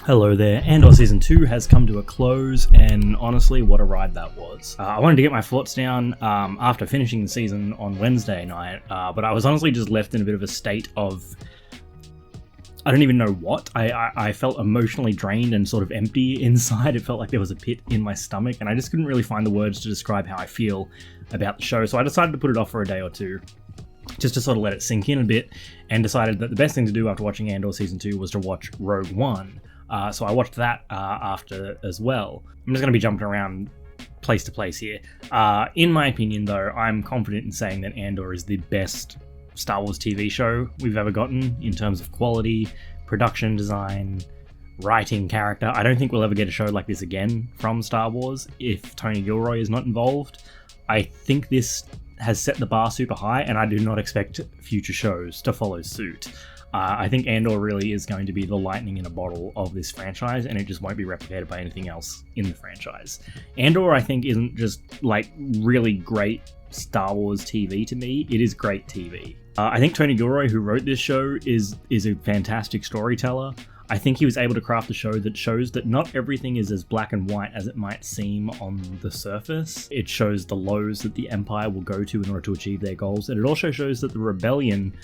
Hello there, Andor Season 2 has come to a close, and honestly, what a ride that was. I wanted to get my thoughts down after finishing the season on Wednesday night, but I was honestly just left in a bit of a state of... I don't even know what. I felt emotionally drained and sort of empty inside. It felt like there was a pit in my stomach, and I just couldn't really find the words to describe how I feel about the show, so I decided to put it off for a day or two, just to sort of let it sink in a bit, and decided that the best thing to do after watching Andor Season 2 was to watch Rogue One. So I watched that after as well. I'm just going to be jumping around place to place here. In my opinion, though, I'm confident in saying that Andor is the best Star Wars TV show we've ever gotten in terms of quality, production design, writing, character. I don't think we'll ever get a show like this again from Star Wars if Tony Gilroy is not involved. I think this has set the bar super high, and I do not expect future shows to follow suit. I think Andor really is going to be the lightning in a bottle of this franchise, and it just won't be replicated by anything else in the franchise. Andor, I think, isn't just like really great Star Wars TV to me, it is great TV. I think Tony Gilroy, who wrote this show, is a fantastic storyteller. I think he was able to craft a show that shows that not everything is as black and white as it might seem on the surface. It shows the lows that the Empire will go to in order to achieve their goals, and it also shows that the Rebellion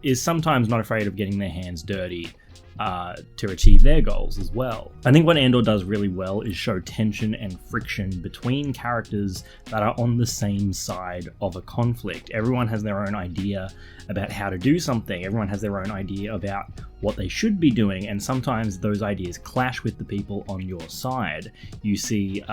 is sometimes not afraid of getting their hands dirty to achieve their goals as well. I think what Andor does really well is show tension and friction between characters that are on the same side of a conflict. Everyone has their own idea about how to do something. Everyone has their own idea about what they should be doing, and sometimes those ideas clash with the people on your side. You see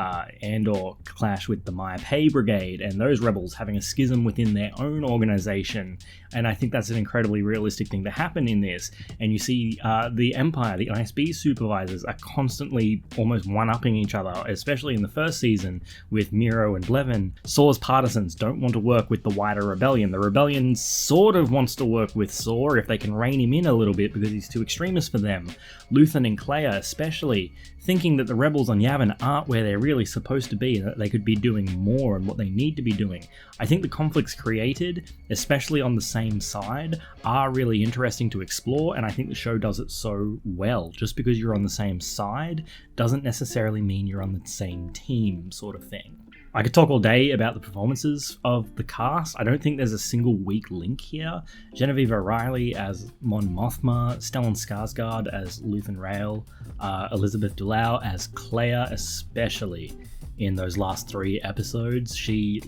Andor clash with the Maya Pei Brigade and those rebels having a schism within their own organization, and I think that's an incredibly realistic thing to happen in this. And you see the Empire, the ISB supervisors, are constantly almost one-upping each other, especially in the first season with Meero and Blevin. Saw's partisans don't want to work with the wider Rebellion. The Rebellion sort of wants to work with Saw if they can rein him in a little bit because he's too extremist for them. Luthen and Kleya especially, thinking that the rebels on Yavin aren't where they're really supposed to be, and that they could be doing more and what they need to be doing. I think the conflicts created, especially on the same side, are really interesting to explore, and I think the show does it so well. Just because you're on the same side doesn't necessarily mean you're on the same team, sort of thing. I could talk all day about the performances of the cast. I don't think there's a single weak link here. Genevieve O'Reilly as Mon Mothma, Stellan Skarsgård as Luthen Rael, Elizabeth Dulao as Kleya, especially in those last 3 episodes. She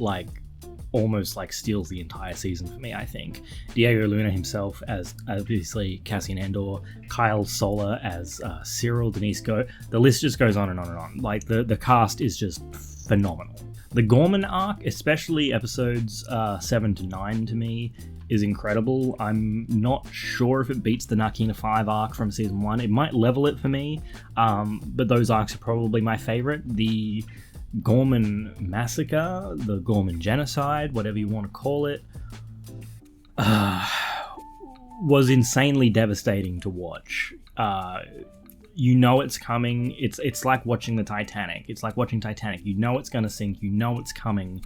almost steals the entire season for me, I think. Diego Luna himself as obviously Cassian Andor, Kyle Soller as Syril, Denise Go. The list just goes on and on and on. The cast is just phenomenal. The Gorman arc, especially episodes 7 to 9 to me, is incredible. I'm not sure if it beats the Narkina 5 arc from season 1. It might level it for me, but those arcs are probably my favorite. The Gorman massacre, the Gorman genocide, whatever you want to call it, was insanely devastating to watch. You know it's coming. It's like watching the Titanic. It's like watching Titanic. You know it's going to sink. You know it's coming,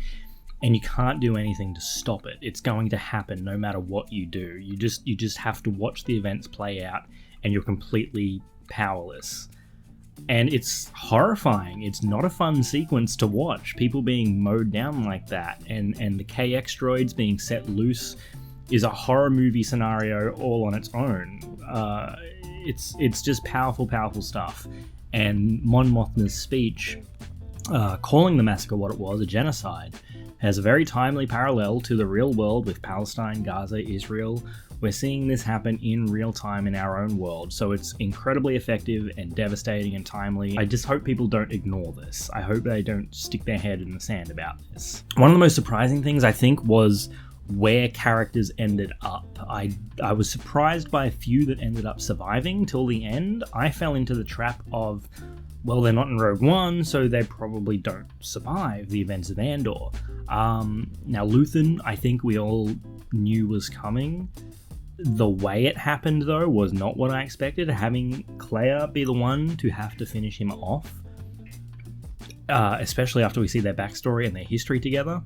and you can't do anything to stop it. It's going to happen no matter what you do. You just have to watch the events play out, and you're completely powerless. And it's horrifying. It's not a fun sequence to watch. People being mowed down like that, and the KX droids being set loose is a horror movie scenario all on its own. It's just powerful stuff. And Mon Mothma's speech, calling the massacre what it was, a genocide, has a very timely parallel to the real world with Palestine, Gaza, Israel. We're seeing this happen in real time in our own world, so it's incredibly effective and devastating and timely. I just hope people don't ignore this. I hope they don't stick their head in the sand about this. One of the most surprising things, I think, was where characters ended up. I was surprised by a few that ended up surviving till the end. I fell into the trap of, well, they're not in Rogue One, so they probably don't survive the events of Andor. Now, Luthen, I think we all knew was coming. The way it happened, though, was not what I expected. Having Kleya be the one to have to finish him off, especially after we see their backstory and their history together,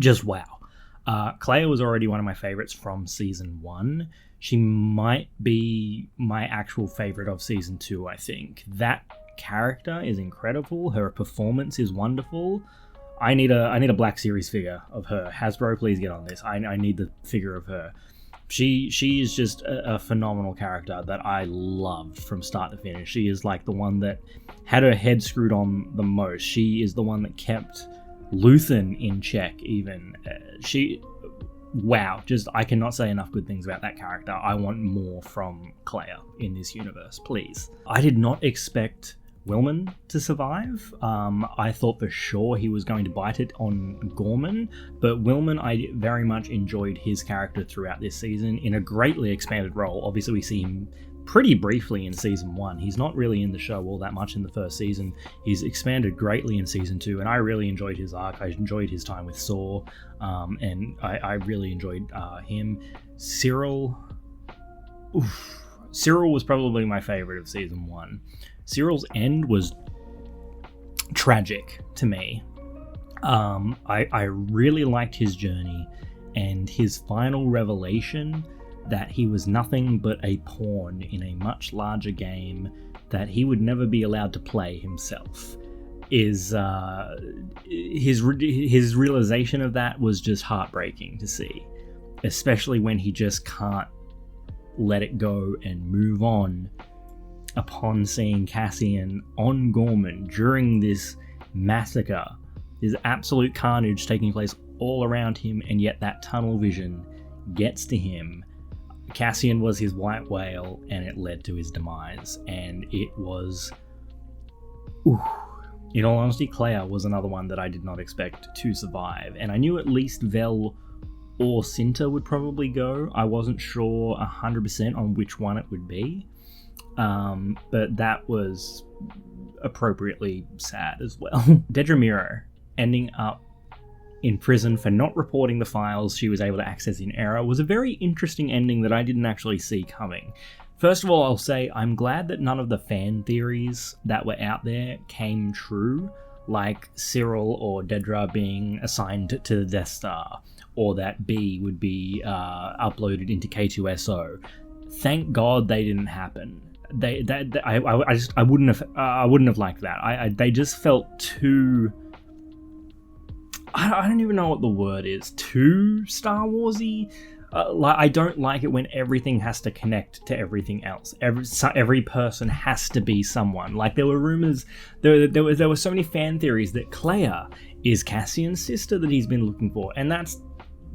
just wow. Kleya was already one of my favorites from season 1. She might be my actual favorite of season 2, I think. That character is incredible. Her performance is wonderful. I need a Black Series figure of her. Hasbro, please get on this. I need the figure of her. She is just a phenomenal character that I loved from start to finish. She is like the one that had her head screwed on the most. She is the one that kept Luthen in check even. Wow, just I cannot say enough good things about that character. I want more from Kleya in this universe, please. I did not expect Wilmon to survive. I thought for sure he was going to bite it on Gorman, but Wilmon, I very much enjoyed his character throughout this season in a greatly expanded role. Obviously, we see him pretty briefly in season 1. He's not really in the show all that much in the first season. He's expanded greatly in season 2, and I really enjoyed his arc. I enjoyed his time with Saw, and I really enjoyed him. Syril was probably my favorite of season 1. Syril's end was tragic to me. I really liked his journey, and his final revelation that he was nothing but a pawn in a much larger game that he would never be allowed to play himself is his realization of that was just heartbreaking to see, especially when he just can't let it go and move on upon seeing Cassian on Gorman during this massacre. There's absolute carnage taking place all around him, and yet that tunnel vision gets to him. Cassian was his white whale, and it led to his demise, and it was... In all honesty, Kleya was another one that I did not expect to survive, and I knew at least Vel or Cinta would probably go. I wasn't sure 100% on which one it would be, but that was appropriately sad as well. Dedra Meero ending up in prison for not reporting the files she was able to access in error was a very interesting ending that I didn't actually see coming. First of all, I'll say I'm glad that none of the fan theories that were out there came true, like Syril or Dedra being assigned to the Death Star, or that B would be uploaded into K2SO. Thank God they didn't happen. I wouldn't have liked that. They just felt too... I don't even know what the word is. Too Star Warsy. I don't like it when everything has to connect to everything else. Every person has to be someone. Like there were rumors, there were so many fan theories that Kleya is Cassian's sister that he's been looking for, and that's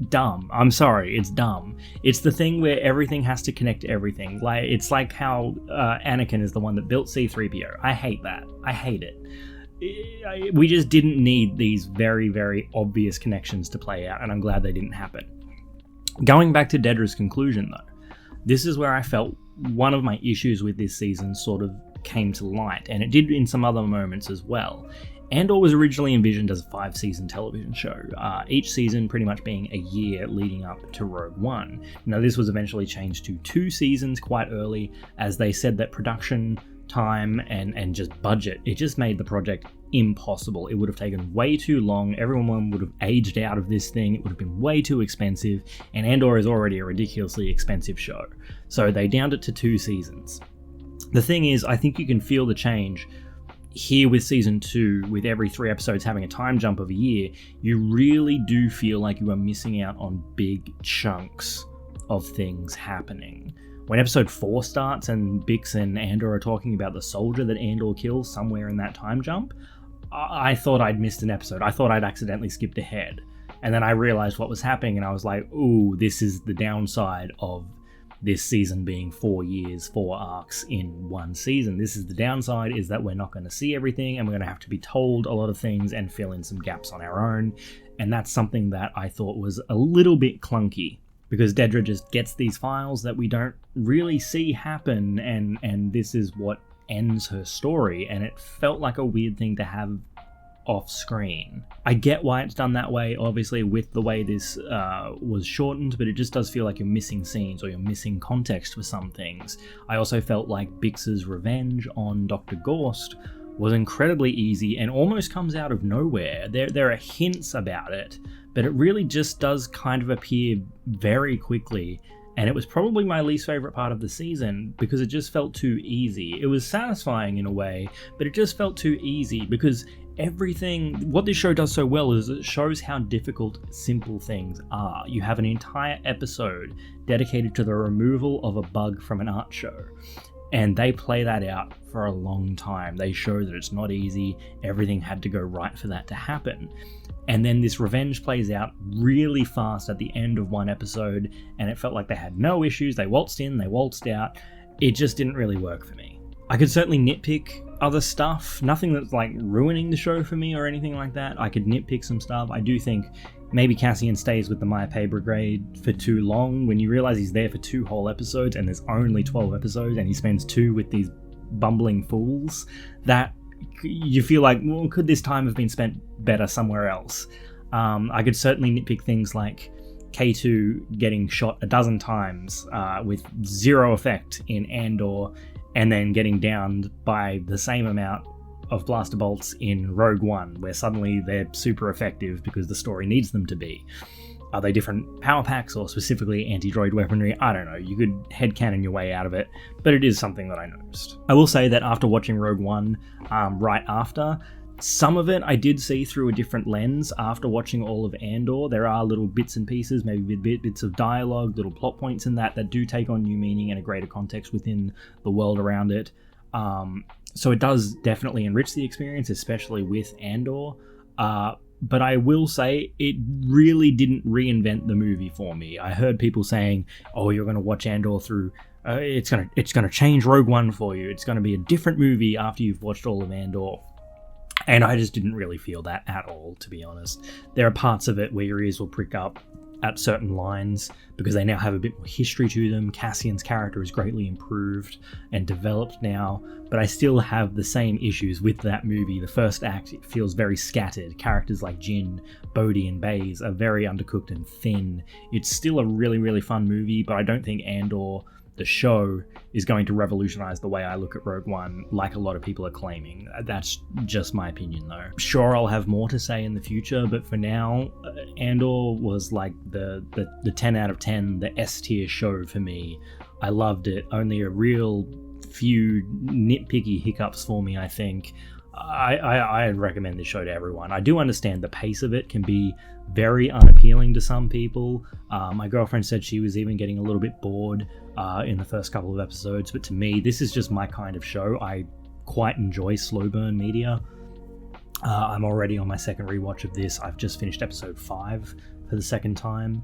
dumb. I'm sorry, it's dumb. It's the thing where everything has to connect to everything. Like it's like how Anakin is the one that built C-3PO. I hate that. I hate it. We just didn't need these very, very obvious connections to play out, and I'm glad they didn't happen. Going back to Dedra's conclusion, though, this is where I felt one of my issues with this season sort of came to light, and it did in some other moments as well. Andor was originally envisioned as a 5-season television show, each season pretty much being a year leading up to Rogue One. Now, this was eventually changed to 2 seasons quite early, as they said that production time and just budget, it just made the project impossible. It would have taken way too long, everyone would have aged out of this thing, it would have been way too expensive, and Andor is already a ridiculously expensive show. So they downed it to 2 seasons. The thing is, I think you can feel the change here with season 2, with every 3 episodes having a time jump of a year. You really do feel like you are missing out on big chunks of things happening. When episode 4 starts and Bix and Andor are talking about the soldier that Andor kills somewhere in that time jump, I thought I'd missed an episode. I thought I'd accidentally skipped ahead. And then I realized what was happening, and I was like, ooh, this is the downside of this season being 4 years, 4 arcs in 1 season. This is the downside, is that we're not going to see everything, and we're going to have to be told a lot of things and fill in some gaps on our own. And that's something that I thought was a little bit clunky, because Dedra just gets these files that we don't really see happen, and this is what ends her story, and it felt like a weird thing to have off screen. I get why it's done that way, obviously, with the way this was shortened, but it just does feel like you're missing scenes or you're missing context for some things. I also felt like Bix's revenge on Dr. Gorst was incredibly easy and almost comes out of nowhere. There are hints about it, but it really just does kind of appear very quickly. And it was probably my least favorite part of the season because it just felt too easy. It was satisfying in a way, but it just felt too easy because what this show does so well is it shows how difficult simple things are. You have an entire episode dedicated to the removal of a bug from an art show. And they play that out for a long time. They show that it's not easy. Everything had to go right for that to happen. And then this revenge plays out really fast at the end of one episode, and it felt like they had no issues. They waltzed in, they waltzed out. It just didn't really work for me. I could certainly nitpick other stuff. Nothing that's like ruining the show for me or anything like that. I could nitpick some stuff. I do think maybe Cassian stays with the Maya Pei Brigade for too long. When you realize he's there for 2 whole episodes and there's only 12 episodes and he spends 2 with these bumbling fools, that you feel like, well, could this time have been spent better somewhere else? I could certainly nitpick things like K2 getting shot a dozen times with 0 effect in Andor, and then getting downed by the same amount of blaster bolts in Rogue One, where suddenly they're super effective because the story needs them to be. Are they different power packs or specifically anti-droid weaponry? I don't know. You could headcanon your way out of it, but it is something that I noticed. I will say that after watching Rogue One right after, some of it I did see through a different lens after watching all of Andor. There are little bits and pieces, maybe bits of dialogue, little plot points in that do take on new meaning and a greater context within the world around it. So it does definitely enrich the experience, especially with Andor. But I will say it really didn't reinvent the movie for me. I heard people saying, "Oh, you're going to watch Andor through. It's gonna change Rogue One for you. It's going to be a different movie after you've watched all of Andor." And I just didn't really feel that at all, to be honest. There are parts of it where your ears will prick up at certain lines because they now have a bit more history to them. Cassian's character is greatly improved and developed now, but I still have the same issues with that movie. The first act, it feels very scattered. Characters like Jyn, Bodhi, and Baze are very undercooked and thin. It's still a really, really fun movie, but I don't think Andor, the show, is going to revolutionize the way I look at Rogue One like a lot of people are claiming. That's just my opinion though. Sure, I'll have more to say in the future, but for now, Andor was like the 10 out of 10, the S tier show for me. I loved it. Only a real few nitpicky hiccups for me, I think. I recommend this show to everyone. I do understand the pace of it can be very unappealing to some people. My girlfriend said she was even getting a little bit bored in the first couple of episodes, but to me, this is just my kind of show. I quite enjoy slow burn media. I'm already on my second rewatch of this. I've just finished episode 5 for the second time.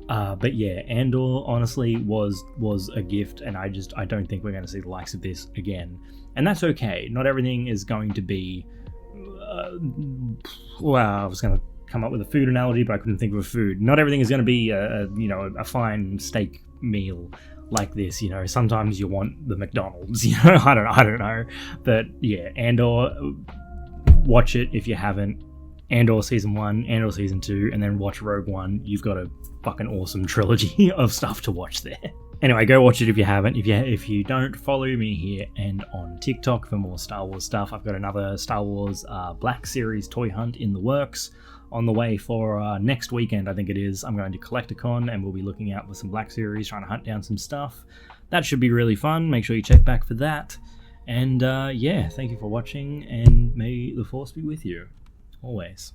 But yeah, Andor honestly was a gift, and I don't think we're going to see the likes of this again. And that's okay. Not everything is going to be... well, I was going to come up with a food analogy, but I couldn't think of a food. Not everything is going to be a fine steak meal like this. You know, sometimes you want the McDonald's. You know, I don't know. But yeah, Andor, watch it if you haven't. Andor season 1, Andor season 2, and then watch Rogue One. You've got a fucking awesome trilogy of stuff to watch there. Anyway, go watch it if you haven't. If you don't, follow me here and on TikTok for more Star Wars stuff. I've got another Star Wars Black Series toy hunt in the works on the way for next weekend, I think it is. I'm going to Collecticon and we'll be looking out for some Black Series, trying to hunt down some stuff. That should be really fun. Make sure you check back for that. And yeah, thank you for watching, and may the Force be with you always.